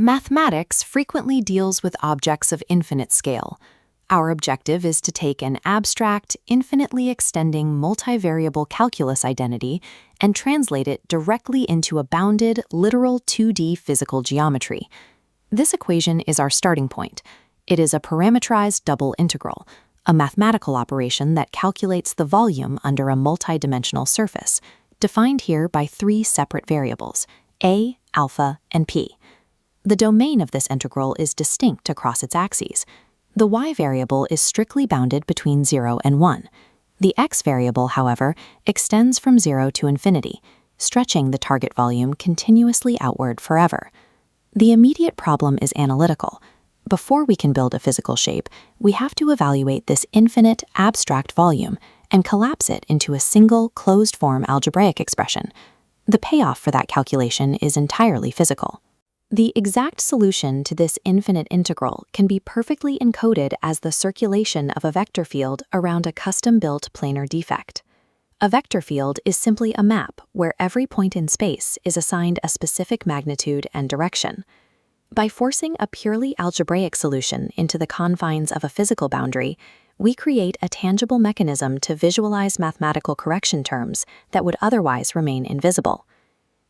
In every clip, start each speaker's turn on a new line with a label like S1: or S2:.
S1: Mathematics frequently deals with objects of infinite scale. Our objective is to take an abstract, infinitely extending multivariable calculus identity and translate it directly into a bounded, literal 2D physical geometry. This equation is our starting point. It is a parametrized double integral, a mathematical operation that calculates the volume under a multidimensional surface, defined here by three separate variables, a, alpha, and p. The domain of this integral is distinct across its axes. The y variable is strictly bounded between 0 and 1. The x variable, however, extends from 0 to infinity, stretching the target volume continuously outward forever. The immediate problem is analytical. Before we can build a physical shape, we have to evaluate this infinite, abstract volume and collapse it into a single, closed-form algebraic expression. The payoff for that calculation is entirely physical. The exact solution to this infinite integral can be perfectly encoded as the circulation of a vector field around a custom-built planar defect. A vector field is simply a map where every point in space is assigned a specific magnitude and direction. By forcing a purely algebraic solution into the confines of a physical boundary, we create a tangible mechanism to visualize mathematical correction terms that would otherwise remain invisible.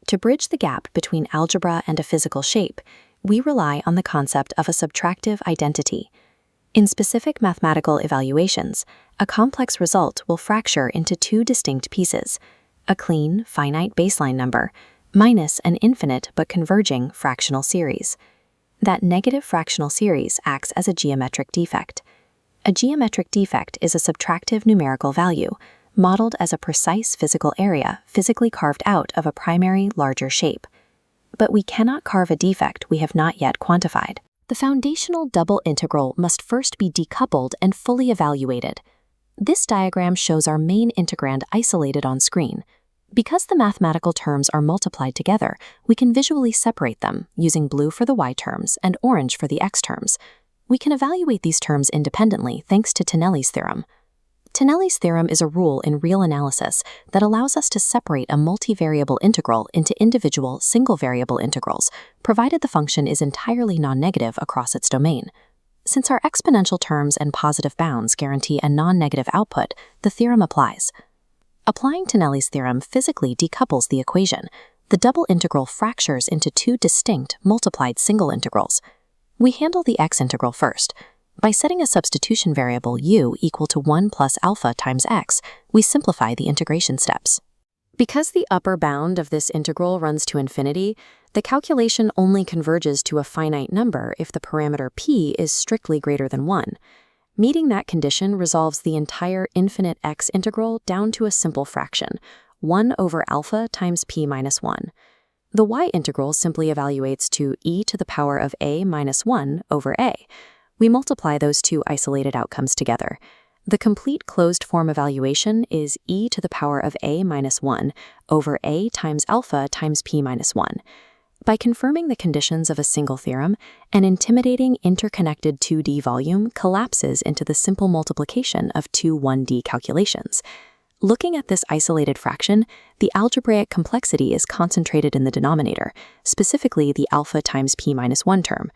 S1: To bridge the gap between algebra and a physical shape, we rely on the concept of a subtractive identity. In specific mathematical evaluations, a complex result will fracture into two distinct pieces, a clean, finite baseline number, minus an infinite but converging fractional series. That negative fractional series acts as a geometric defect. A geometric defect is a subtractive numerical value, modeled as a precise physical area physically carved out of a primary, larger shape. But we cannot carve a defect we have not yet quantified. The foundational double integral must first be decoupled and fully evaluated. This diagram shows our main integrand isolated on screen. Because the mathematical terms are multiplied together, we can visually separate them, using blue for the y terms and orange for the x terms. We can evaluate these terms independently thanks to Tonelli's theorem. Tonelli's theorem is a rule in real analysis that allows us to separate a multivariable integral into individual single-variable integrals, provided the function is entirely non-negative across its domain. Since our exponential terms and positive bounds guarantee a non-negative output, the theorem applies. Applying Tonelli's theorem physically decouples the equation. The double integral fractures into two distinct, multiplied single integrals. We handle the x integral first. By setting a substitution variable u equal to 1 plus alpha times x, we simplify the integration steps. Because the upper bound of this integral runs to infinity, the calculation only converges to a finite number if the parameter p is strictly greater than 1. Meeting that condition resolves the entire infinite x integral down to a simple fraction, 1 over alpha times p minus 1. The y integral simply evaluates to e to the power of a minus 1 over a. We multiply those two isolated outcomes together. The complete closed form evaluation is e to the power of a minus 1 over a times alpha times p minus 1. By confirming the conditions of a single theorem, an intimidating interconnected 2D volume collapses into the simple multiplication of two 1D calculations. Looking at this isolated fraction, the algebraic complexity is concentrated in the denominator, specifically the alpha times p minus 1 term.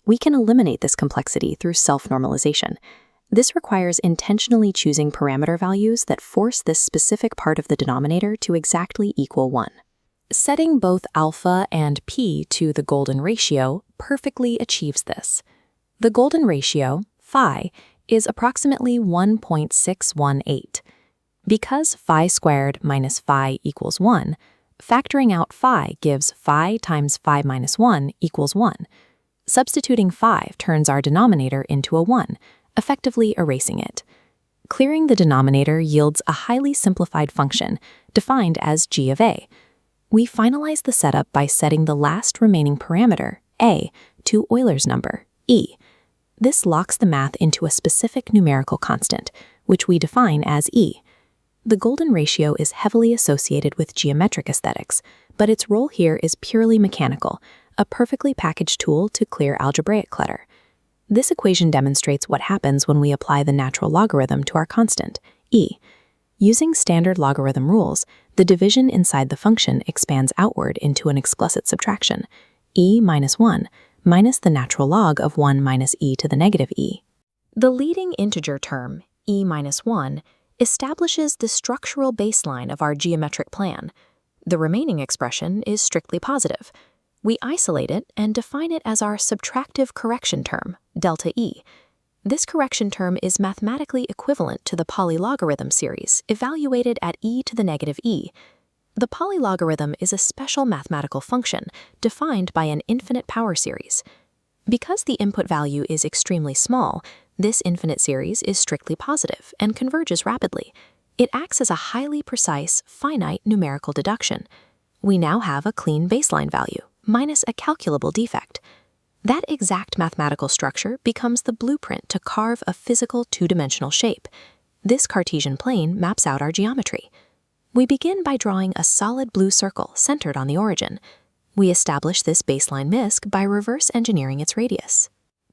S1: We can eliminate this complexity through self-normalization. This requires intentionally choosing parameter values that force this specific part of the denominator to exactly equal 1. Setting both alpha and p to the golden ratio perfectly achieves this. The golden ratio, phi, is approximately 1.618. Because phi squared minus phi equals 1, factoring out phi gives phi times phi minus 1 equals 1. Substituting phi turns our denominator into a 1, effectively erasing it. Clearing the denominator yields a highly simplified function, defined as g of a. We finalize the setup by setting the last remaining parameter, a, to Euler's number, e. This locks the math into a specific numerical constant, which we define as e. The golden ratio is heavily associated with geometric aesthetics, but its role here is purely mechanical, a perfectly packaged tool to clear algebraic clutter. This equation demonstrates what happens when we apply the natural logarithm to our constant, e. Using standard logarithm rules, the division inside the function expands outward into an explicit subtraction. E minus 1 minus the natural log of 1 minus e to the negative e. The leading integer term, e minus 1, establishes the structural baseline of our geometric plan. The remaining expression is strictly positive. We isolate it and define it as our subtractive correction term, delta e. This correction term is mathematically equivalent to the polylogarithm series evaluated at e to the negative e. The polylogarithm is a special mathematical function defined by an infinite power series. Because the input value is extremely small, this infinite series is strictly positive and converges rapidly. It acts as a highly precise, finite numerical deduction. We now have a clean baseline value, minus a calculable defect. That exact mathematical structure becomes the blueprint to carve a physical two-dimensional shape. This Cartesian plane maps out our geometry. We begin by drawing a solid blue circle centered on the origin. We establish this baseline misc by reverse engineering its radius.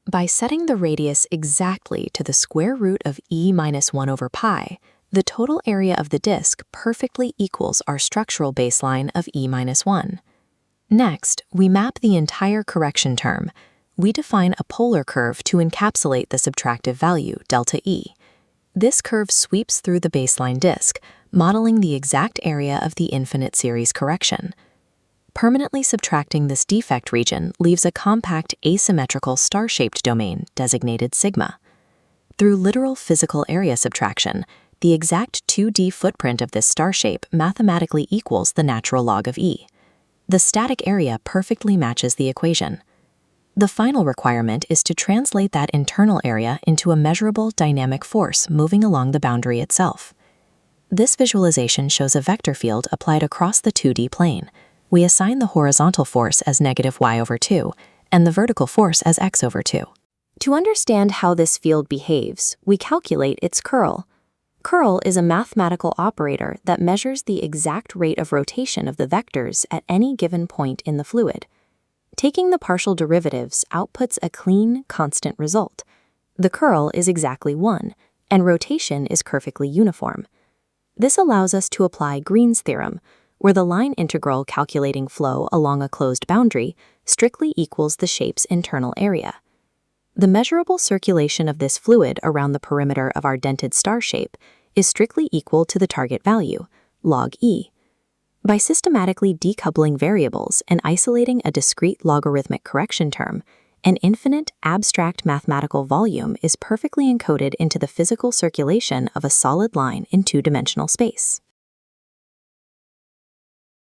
S1: By setting the radius exactly to the square root of e minus 1 over pi, the total area of the disk perfectly equals our structural baseline of e minus 1. Next, we map the entire correction term. We define a polar curve to encapsulate the subtractive value, delta e. This curve sweeps through the baseline disk, modeling the exact area of the infinite series correction. Permanently subtracting this defect region leaves a compact asymmetrical star-shaped domain designated sigma. Through literal physical area subtraction, the exact 2D footprint of this star shape mathematically equals the natural log of e. The static area perfectly matches the equation. The final requirement is to translate that internal area into a measurable dynamic force moving along the boundary itself. This visualization shows a vector field applied across the 2D plane. We assign the horizontal force as negative y over 2 and the vertical force as x over 2. To understand how this field behaves, we calculate its curl. Curl is a mathematical operator that measures the exact rate of rotation of the vectors at any given point in the fluid. Taking the partial derivatives outputs a clean, constant result. The curl is exactly 1, and rotation is perfectly uniform. This allows us to apply Green's theorem, where the line integral calculating flow along a closed boundary strictly equals the shape's internal area. The measurable circulation of this fluid around the perimeter of our dented star shape is strictly equal to the target value, log e. By systematically decoupling variables and isolating a discrete logarithmic correction term, an infinite abstract mathematical volume is perfectly encoded into the physical circulation of a solid line in two-dimensional space.